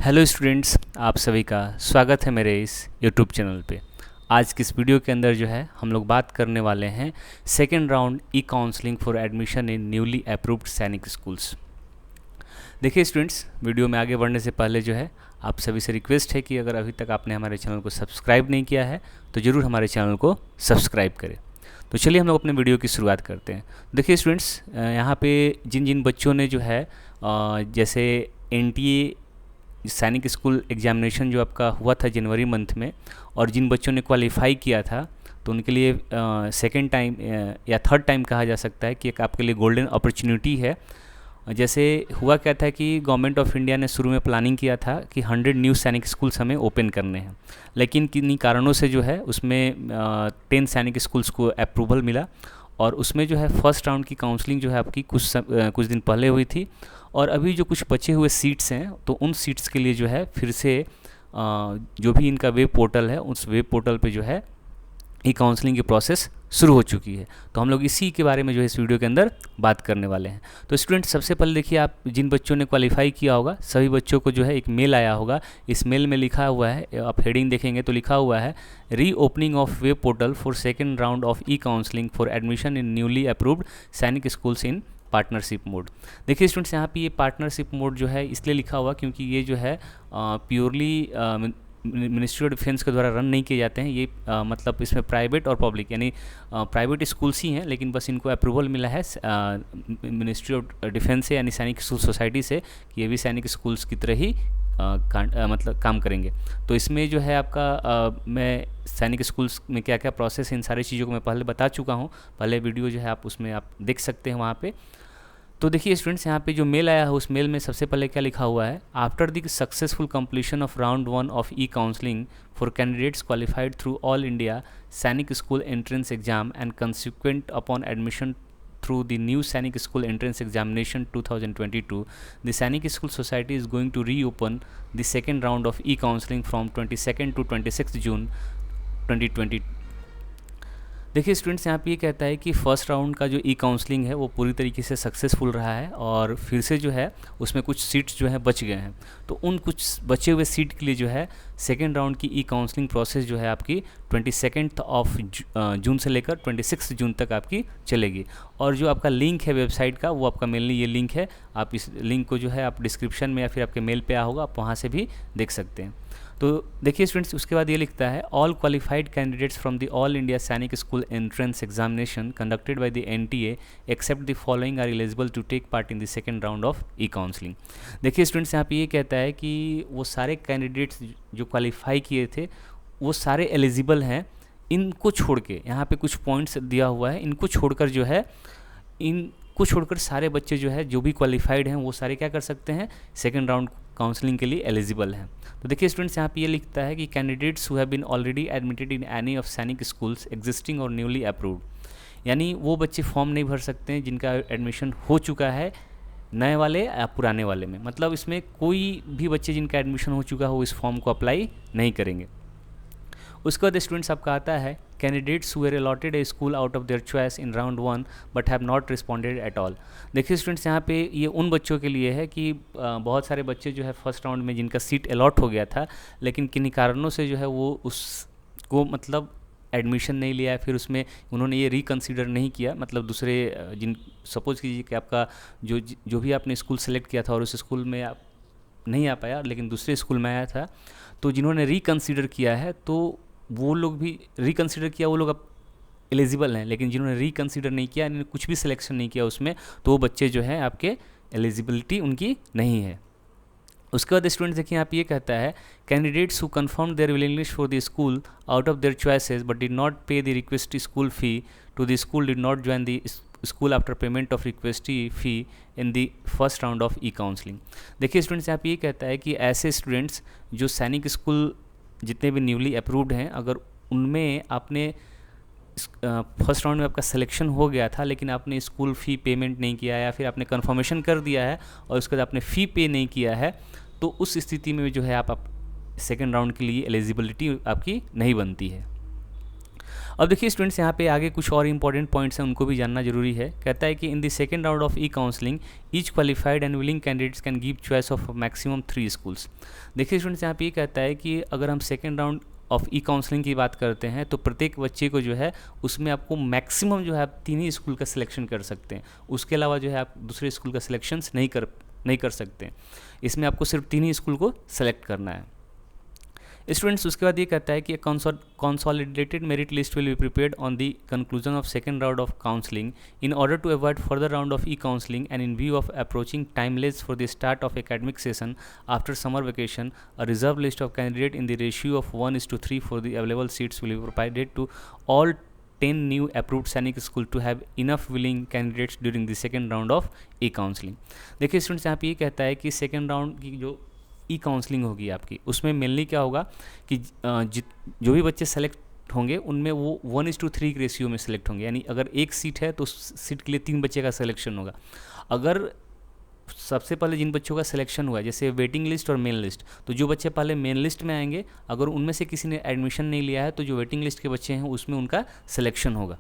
Hello students, आप सभी का स्वागत है मेरे इस यूट्यूब चैनल पे। आज की इस वीडियो के अंदर जो है हम लोग बात करने वाले हैं second round E counselling for admission in newly approved सैनिक स्कूल्स। देखिए स्टूडेंट्स, वीडियो में आगे बढ़ने से पहले जो है आप सभी से रिक्वेस्ट है कि अगर अभी तक आपने हमारे चैनल को सब्सक्राइब नहीं किया है तो ज़रूर हमारे चैनल को सब्सक्राइब करें। तो चलिए हम लोग अपने वीडियो की शुरुआत करते हैं। देखिए स्टूडेंट्स, यहाँ पे जिन जिन बच्चों ने जो है जैसे NTA सैनिक स्कूल एग्जामिनेशन जो आपका हुआ था जनवरी मंथ में, और जिन बच्चों ने क्वालिफाई किया था तो उनके लिए सेकेंड टाइम या थर्ड टाइम कहा जा सकता है कि एक आपके लिए गोल्डन अपॉर्चुनिटी है। जैसे हुआ क्या था कि गवर्नमेंट ऑफ इंडिया ने शुरू में प्लानिंग किया था कि 100 न्यू सैनिक स्कूल्स हमें ओपन करने हैं, लेकिन किन्हीं कारणों से जो है उसमें 10 सैनिक स्कूल्स को अप्रूवल मिला, और उसमें जो है फर्स्ट राउंड की काउंसलिंग जो है आपकी कुछ दिन पहले हुई थी। और अभी जो कुछ बचे हुए सीट्स हैं तो उन सीट्स के लिए जो है फिर से जो भी इनका वेब पोर्टल है उस वेब पोर्टल पे जो है ई काउंसलिंग की प्रोसेस शुरू हो चुकी है। तो हम लोग इसी के बारे में जो है इस वीडियो के अंदर बात करने वाले हैं। तो स्टूडेंट, सबसे पहले देखिए, आप जिन बच्चों ने क्वालिफाई किया होगा सभी बच्चों को जो है एक मेल आया होगा। इस मेल में लिखा हुआ है, आप हेडिंग देखेंगे तो लिखा हुआ है री opening of web portal for second round of e counselling for admission in newly approved सैनिक स्कूल्स इन पार्टनरशिप मोड। देखिए स्टूडेंट्स, यहाँ पे ये पार्टनरशिप मोड जो है इसलिए लिखा हुआ क्योंकि ये जो है प्योरली मिनिस्ट्री ऑफ डिफेंस के द्वारा रन नहीं किए जाते हैं। ये मतलब इसमें प्राइवेट और पब्लिक यानी प्राइवेट स्कूल्स ही हैं, लेकिन बस इनको अप्रूवल मिला है मिनिस्ट्री ऑफ डिफेंस से यानी सैनिक स्कूल सोसाइटी से कि ये भी सैनिक स्कूल्स की तरह ही मतलब काम करेंगे। तो इसमें जो है आपका मैं सैनिक स्कूल्स में क्या क्या प्रोसेस है इन सारी चीज़ों को मैं पहले बता चुका हूँ। पहले वीडियो जो है आप उसमें आप देख सकते हैं वहाँ पे। तो देखिए स्टूडेंट्स, यहाँ पे जो मेल आया है उस मेल में सबसे पहले क्या लिखा हुआ है, after the successful completion of round 1 of e counselling for candidates qualified through all India Sainik school entrance exam and consequent upon admission through the new Sainik School Entrance Examination 2022, the Sainik School Society is going to reopen the second round of e-counseling from 22nd to 26th June 2020। देखिए students, यहाँ पे ये कहता है कि first round का जो ई counselling है वो पूरी तरीके से सक्सेसफुल रहा है, और फिर से जो है उसमें कुछ सीट्स जो है बच गए हैं। तो उन कुछ बचे हुए सीट के लिए जो है सेकेंड राउंड की ई काउंसलिंग प्रोसेस जो है आपकी 22 ऑफ जून से लेकर 26 जून तक आपकी चलेगी। और जो आपका लिंक है वेबसाइट का वो आपका मेनली ये लिंक है, आप इस लिंक को जो है आप डिस्क्रिप्शन में या फिर आपके मेल पे आया होगा, आप वहाँ से भी देख सकते हैं। तो देखिए स्टूडेंट्स, उसके बाद ये लिखता है all qualified candidates from the all India Sainik school entrance examination conducted by the NTA except the following are eligible to take part in the second round of e counselling. देखिए स्टूडेंट्स, यहाँ पे ये कहता है कि वो सारे कैंडिडेट्स जो क्वालिफाई किए थे वो सारे एलिजिबल हैं, इनको छोड़ के यहाँ पे कुछ पॉइंट्स दिया हुआ है, इनको छोड़कर जो है इनको छोड़कर सारे बच्चे जो है जो भी क्वालिफाइड हैं वो सारे क्या कर सकते हैं, सेकेंड राउंड काउंसलिंग के लिए एलिजिबल हैं। तो देखिए स्टूडेंट्स, यहाँ पे ये लिखता है कि candidates who have been already admitted in any of Sainik schools existing और न्यूली अप्रूव्ड, यानी वो बच्चे फॉर्म नहीं भर सकते हैं जिनका एडमिशन हो चुका है, नए वाले या पुराने वाले में। मतलब इसमें कोई भी बच्चे जिनका एडमिशन हो चुका हो इस फॉर्म को अप्लाई नहीं करेंगे। उसके बाद स्टूडेंट्स आपका आता है candidates who were allotted A school out of their choice in round 1 but have not responded at all. देखिए स्टूडेंट्स, यहाँ पे ये उन बच्चों के लिए है कि बहुत सारे बच्चे जो है फर्स्ट राउंड में जिनका सीट अलॉट हो गया था, लेकिन किन्हीं कारणों से जो है वो उसको मतलब एडमिशन नहीं लिया है, फिर उसमें उन्होंने ये रिकन्सिडर नहीं किया। मतलब दूसरे जिन सपोज कीजिए कि आपका जो भी आपने स्कूल सेलेक्ट किया था और उस स्कूल में आप नहीं आ पाया लेकिन दूसरे स्कूल में आया था, तो जिन्होंने रिकन्सिडर किया है तो वो लोग भी रिकन्सिडर किया, वो लोग अब एलिजिबल हैं, लेकिन जिन्होंने रिकन्सिडर नहीं किया, इन्होंने कुछ भी सिलेक्शन नहीं किया उसमें, तो वो बच्चे जो हैं आपके एलिजिबिलिटी उनकी नहीं है। उसके बाद स्टूडेंट्स देखिए, यहाँ पे ये कहता है candidates who confirm their willingness for the school out of their choices but did not pay the request school fee to the school did not join the school after payment of request fee in the first round of e counselling. देखिए students, यहाँ पे ये कहता है कि ऐसे students जो सैनिक स्कूल जितने भी न्यूली अप्रूव्ड हैं, अगर उनमें आपने फर्स्ट राउंड में आपका सिलेक्शन हो गया था लेकिन आपने स्कूल फ़ी पेमेंट नहीं किया या फिर आपने कन्फर्मेशन कर दिया है और उसके बाद आपने फ़ी पे नहीं किया है, तो उस स्थिति में जो है आप सेकेंड राउंड के लिए एलिजिबिलिटी आपकी नहीं बनती है। अब देखिए स्टूडेंट्स, यहाँ पे आगे कुछ और इंपॉर्टेंट पॉइंट्स हैं, उनको भी जानना जरूरी है। कहता है कि इन the second round of e counselling each qualified and willing candidates can give choice of maximum 3 schools. देखिए स्टूडेंट्स, यहाँ पे ये कहता है कि अगर हम second round of e counselling की बात करते हैं तो प्रत्येक बच्चे को जो है उसमें आपको मैक्सिमम जो है आप 3 ही स्कूल का सिलेक्शन कर सकते हैं। उसके अलावा जो है आप दूसरे स्कूल का सिलेक्शन नहीं कर सकते। इसमें आपको सिर्फ 3 ही स्कूल को सेलेक्ट करना है। स्टूडेंट्स, उसके बाद ये कहता है कि consolidated merit list will be prepared on the conclusion of second round of counselling in order to avoid further round of e counselling and in view of approaching timelines for the start of academic session after summer vacation a reserve list of candidate in the ratio of 1:3 for the available seats will be provided to all 10 new approved Sainik school to have enough willing candidates during the second round of e counselling. देखिए students, यहाँ पे ये कहता है कि second round की जो ई counselling होगी आपकी, उसमें मेनली क्या होगा कि जो भी बच्चे सेलेक्ट होंगे उनमें वो 1:3 के रेशियो में सेलेक्ट होंगे। यानी अगर एक सीट है तो उस सीट के लिए 3 बच्चे का सिलेक्शन होगा। अगर सबसे पहले जिन बच्चों का सिलेक्शन हुआ है, जैसे वेटिंग लिस्ट और मेन लिस्ट, तो जो बच्चे पहले मेन लिस्ट में आएंगे, अगर उनमें से किसी ने एडमिशन नहीं लिया है तो जो वेटिंग लिस्ट के बच्चे हैं उसमें उनका सिलेक्शन होगा।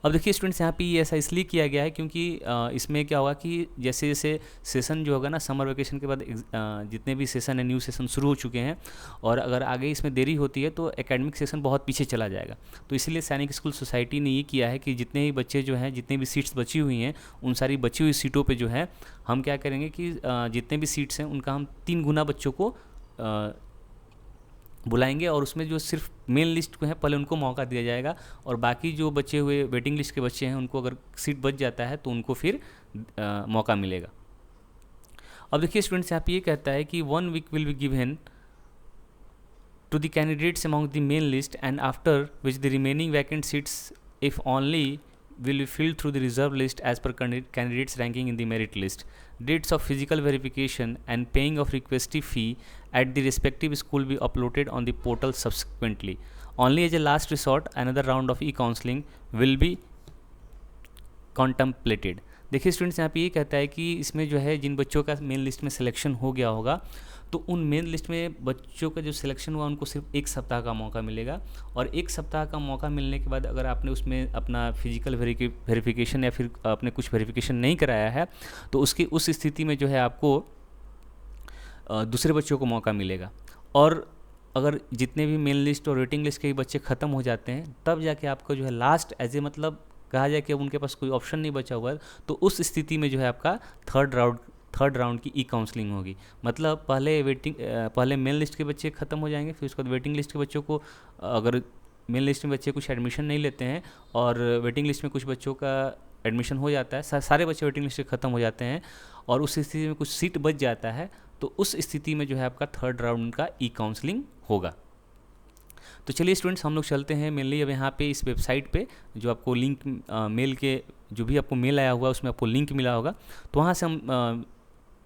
अब देखिए स्टूडेंट्स, यहाँ पे ये ऐसा इसलिए किया गया है क्योंकि इसमें क्या होगा कि जैसे जैसे सेशन जो होगा ना, समर वेकेशन के बाद जितने भी सेशन है, न्यू सेशन शुरू हो चुके हैं, और अगर आगे इसमें देरी होती है तो एकेडमिक सेशन बहुत पीछे चला जाएगा। तो इसीलिए सैनिक स्कूल सोसाइटी ने ये किया है कि जितने ही बच्चे जो हैं, जितने भी सीट्स बची हुई हैं, उन सारी बची हुई सीटों पर जो है हम क्या करेंगे कि जितने भी सीट्स हैं उनका हम 3 गुना बच्चों को बुलाएंगे, और उसमें जो सिर्फ मेन लिस्ट को है पहले उनको मौका दिया जाएगा, और बाकी जो बचे हुए वेटिंग लिस्ट के बच्चे हैं उनको अगर सीट बच जाता है तो उनको फिर मौका मिलेगा। अब देखिए स्टूडेंट्स, यहाँ पे ये कहता है कि 1 week will be given to the candidates among the main list and after which the remaining vacant seats if only will be filled through the reserve list as per candidates ranking in the merit list. Dates of physical verification and paying of requested fee at the respective school be uploaded on the portal subsequently. Only as a last resort, another round of e-counseling will be contemplated. देखिए students, यहाँ पे ये कहता है कि इसमें जो है जिन बच्चों का मेन लिस्ट में सिलेक्शन हो गया होगा तो उन मेन लिस्ट में बच्चों का जो सिलेक्शन हुआ उनको सिर्फ 1 सप्ताह का मौका मिलेगा, और 1 सप्ताह का मौका मिलने के बाद अगर आपने उसमें अपना फिजिकल वेरिफिकेशन या फिर आपने कुछ वेरिफिकेशन नहीं कराया है तो उसकी उस स्थिति में जो है आपको दूसरे बच्चों को मौका मिलेगा। और अगर जितने भी मेन लिस्ट और वेटिंग लिस्ट के बच्चे ख़त्म हो जाते हैं तब जाके आपको जो है लास्ट एज ए मतलब कहा जाए कि अब उनके पास कोई ऑप्शन नहीं बचा हुआ है, तो उस स्थिति में जो है आपका थर्ड राउंड की ई काउंसलिंग होगी। मतलब पहले मेन लिस्ट के बच्चे ख़त्म हो जाएंगे, फिर उसके बाद वेटिंग लिस्ट के बच्चों को, अगर मेन लिस्ट में बच्चे कुछ एडमिशन नहीं लेते हैं और वेटिंग लिस्ट में कुछ बच्चों का एडमिशन हो जाता है, सारे बच्चे वेटिंग लिस्ट से ख़त्म हो जाते हैं और उस स्थिति में कुछ सीट बच जाता है, तो उस स्थिति में जो है आपका थर्ड राउंड का ई काउंसलिंग होगा। तो चलिए स्टूडेंट्स, हम लोग चलते हैं मेनली अब यहाँ पे इस वेबसाइट पे जो आपको लिंक मेल के जो भी आपको मेल आया हुआ उसमें आपको लिंक मिला होगा, तो वहाँ से हम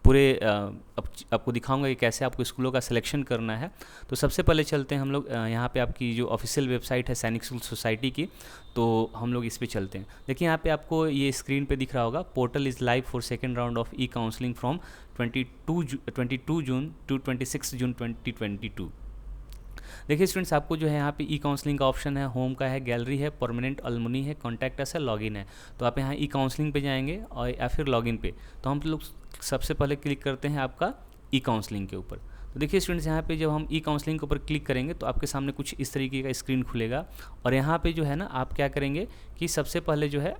पूरे आपको दिखाऊंगा कि कैसे आपको स्कूलों का सिलेक्शन करना है। तो सबसे पहले चलते हैं हम लोग यहाँ पे आपकी जो ऑफिशियल वेबसाइट है सैनिक स्कूल सोसाइटी की, तो हम लोग इस पे चलते हैं। देखिए यहाँ पे आपको ये स्क्रीन पे दिख रहा होगा, portal is live for second round of e counselling from 22 June to 26 June 2022। देखिए स्टूडेंट्स, आपको जो है यहाँ पे ई काउंसलिंग का ऑप्शन है, होम का है, गैलरी है, परमानेंट अलमुनी है, कॉन्टैक्ट अस है, लॉगिन है। तो आप यहाँ ई काउंसलिंग पे जाएंगे और या फिर लॉगिन पे, तो हम लोग सबसे पहले क्लिक करते हैं आपका ई काउंसलिंग के ऊपर। तो देखिए स्टूडेंट्स, यहाँ पे जब हम ई काउंसलिंग के ऊपर क्लिक करेंगे तो आपके सामने कुछ इस तरीके का स्क्रीन खुलेगा, और यहाँ पे जो है ना आप क्या करेंगे कि सबसे पहले जो है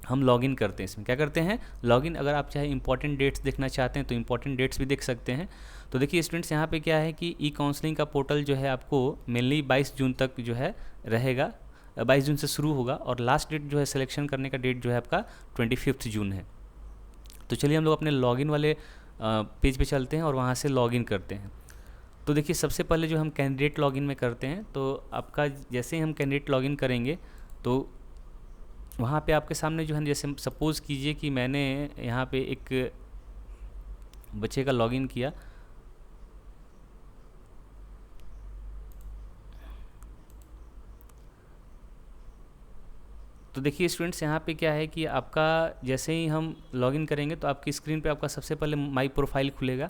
हम लॉगिन करते हैं। इसमें क्या करते हैं, लॉगिन। अगर आप चाहे इंपॉर्टेंट डेट्स देखना चाहते हैं तो इंपॉर्टेंट डेट्स भी देख सकते हैं। तो देखिए स्टूडेंट्स, यहाँ पे क्या है कि ई काउंसलिंग का पोर्टल जो है आपको मेनली 22 जून तक जो है रहेगा, 22 जून से शुरू होगा, और लास्ट डेट जो है सिलेक्शन करने का डेट जो है आपका 25 जून है। तो चलिए हम लोग अपने लॉगिन वाले पेज पे चलते हैं और वहाँ से लॉगिन करते हैं। तो देखिए सबसे पहले जो हम कैंडिडेट लॉगिन में करते हैं, तो आपका जैसे ही हम कैंडिडेट लॉगिन करेंगे तो वहाँ पे आपके सामने जो है, जैसे सपोज़ कीजिए कि मैंने यहाँ पे एक बच्चे का लॉगिन किया, तो देखिए स्टूडेंट्स, यहाँ पे क्या है कि आपका जैसे ही हम लॉगिन करेंगे तो आपकी स्क्रीन पे आपका सबसे पहले माई प्रोफाइल खुलेगा,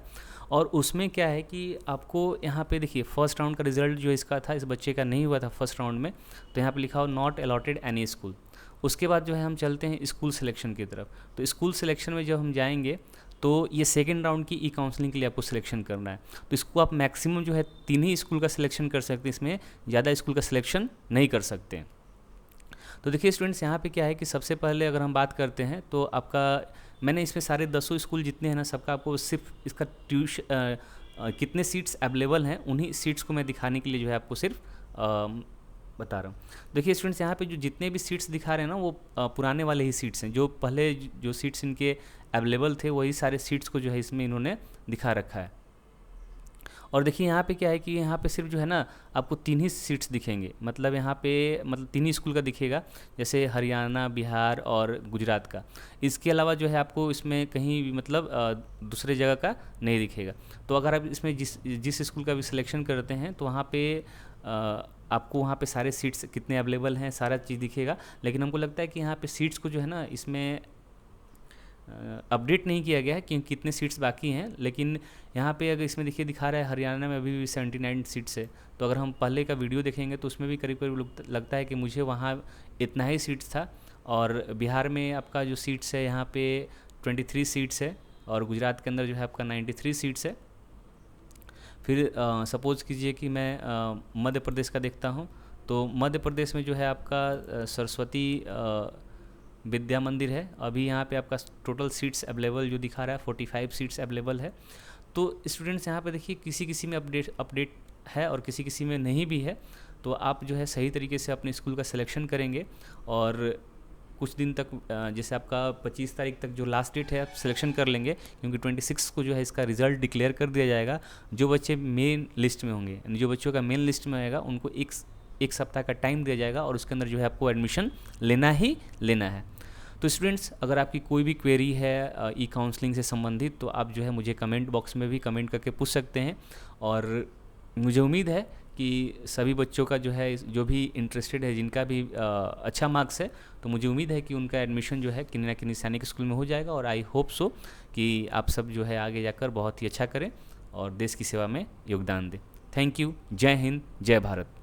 और उसमें क्या है कि आपको यहाँ पे देखिए फर्स्ट राउंड का रिजल्ट जो इसका था, इस बच्चे का नहीं हुआ था फर्स्ट राउंड में, तो यहाँ पे लिखा हो नॉट अलॉटेड एनी स्कूल। उसके बाद जो है हम चलते हैं स्कूल सिलेक्शन की तरफ। तो स्कूल सिलेक्शन में जब हम जाएंगे तो ये सेकेंड राउंड की ई काउंसलिंग के लिए आपको सिलेक्शन करना है। तो इसको आप मैक्सिमम जो है 3 ही स्कूल का सिलेक्शन कर सकते हैं, इसमें ज़्यादा स्कूल का सिलेक्शन नहीं कर सकते। तो देखिए स्टूडेंट्स, यहाँ पे क्या है कि सबसे पहले अगर हम बात करते हैं तो आपका, मैंने इसमें सारे 10 स्कूल जितने हैं ना, सबका आपको सिर्फ इसका कितने सीट्स अवेलेबल हैं उन्हीं सीट्स को मैं दिखाने के लिए जो है आपको सिर्फ बता रहा हूँ। देखिए स्टूडेंट्स, यहाँ पे जो जितने भी सीट्स दिखा रहे हैं ना, वो पुराने वाले ही सीट्स हैं। जो पहले जो सीट्स इनके अवेलेबल थे वही सारे सीट्स को जो है इसमें इन्होंने दिखा रखा है। और देखिए यहाँ पे क्या है कि यहाँ पे सिर्फ जो है ना आपको 3 ही सीट्स दिखेंगे, मतलब यहाँ पे मतलब 3 ही स्कूल का दिखेगा, जैसे हरियाणा, बिहार और गुजरात का। इसके अलावा जो है आपको इसमें कहीं भी मतलब दूसरे जगह का नहीं दिखेगा। तो अगर आप इसमें जिस स्कूल का भी सिलेक्शन करते हैं तो वहाँ पे आपको वहाँ पे सारे सीट्स कितने अवेलेबल हैं सारा चीज़ दिखेगा। लेकिन हमको लगता है कि यहाँ पे सीट्स को जो है ना इसमें अपडेट नहीं किया गया है कि कितने सीट्स बाकी हैं। लेकिन यहाँ पे अगर इसमें देखिए दिखा रहा है हरियाणा में अभी भी 79 सीट्स है। तो अगर हम पहले का वीडियो देखेंगे तो उसमें भी करीब करीब लगता है कि मुझे वहाँ इतना ही सीट्स था। और बिहार में आपका जो सीट्स है यहाँ पे 23 सीट्स है, और गुजरात के अंदर जो है आपका 93 सीट्स है। फिर सपोज़ कीजिए कि मैं मध्य प्रदेश का देखता हूँ, तो मध्य प्रदेश में जो है आपका सरस्वती विद्या मंदिर है। अभी यहाँ पे आपका टोटल सीट्स अवेलेबल जो दिखा रहा है 45 सीट्स अवेलेबल है। तो स्टूडेंट्स यहाँ पे देखिए किसी किसी में अपडेट है और किसी किसी में नहीं भी है। तो आप जो है सही तरीके से अपने स्कूल का सिलेक्शन करेंगे, और कुछ दिन तक जैसे आपका 25 तारीख तक जो लास्ट डेट है आप सिलेक्शन कर लेंगे, क्योंकि 26 को जो है इसका रिज़ल्ट डिक्लेयर कर दिया जाएगा। जो बच्चे मेन लिस्ट में होंगे, जो बच्चों का मेन लिस्ट में आएगा, उनको एक सप्ताह का टाइम दिया जाएगा, और उसके अंदर जो है आपको एडमिशन लेना ही लेना है। तो स्टूडेंट्स, अगर आपकी कोई भी क्वेरी है ई काउंसलिंग से संबंधित, तो आप जो है मुझे कमेंट बॉक्स में भी कमेंट करके पूछ सकते हैं। और मुझे उम्मीद है कि सभी बच्चों का जो है, जो भी इंटरेस्टेड है, जिनका भी अच्छा मार्क्स है, तो मुझे उम्मीद है कि उनका एडमिशन जो है किन्हीं ना किन्हीं सैनिक स्कूल में हो जाएगा। और आई होप सो कि आप सब जो है आगे जाकर बहुत ही अच्छा करें और देश की सेवा में योगदान दें। Thank you. जय हिंद, जय भारत।